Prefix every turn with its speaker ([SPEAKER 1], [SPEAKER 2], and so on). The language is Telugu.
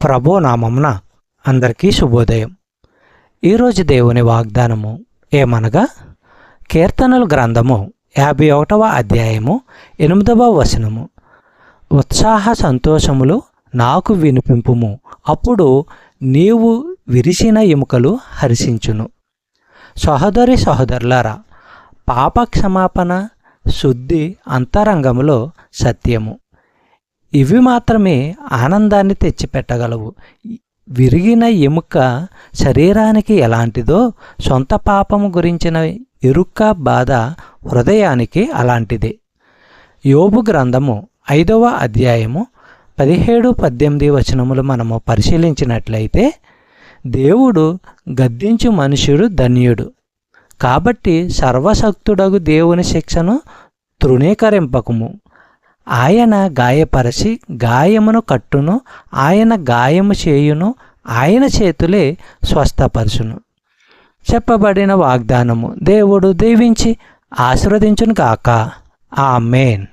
[SPEAKER 1] ప్రభు నామమున అందరికీ శుభోదయం. ఈరోజు దేవుని వాగ్దానము ఏమనగా, కీర్తనల గ్రంథము 51వ అధ్యాయము 8వ వచనము. ఉత్సాహ సంతోషములు నాకు వినిపింపుము, అప్పుడు నీవు విరిసిన ఎముకలు హర్షించును. సహోదరి సహోదరులారా, పాప క్షమాపణ, శుద్ధి అంతరంగములో సత్యము, ఇవి మాత్రమే ఆనందాన్ని తెచ్చిపెట్టగలవు. విరిగిన ఎముక శరీరానికి ఎలాంటిదో, సొంత పాపము గురించిన ఎరుక బాధ హృదయానికి అలాంటిదే. యోబు గ్రంథము 5వ అధ్యాయము 17-18 వచనములు మనము పరిశీలించినట్లయితే, దేవుడు గద్దించు మనుష్యుడు ధన్యుడు. కాబట్టి సర్వశక్తుడగు దేవుని శిక్షను తృణీకరింపకుము. ఆయన గాయపరచి గాయమును కట్టును, ఆయన గాయము చేయును, ఆయన చేతులే స్వస్థపరచును. చెప్పబడిన వాగ్దానము దేవుడు దీవించి ఆశీర్వదించును గాక. ఆమేన్.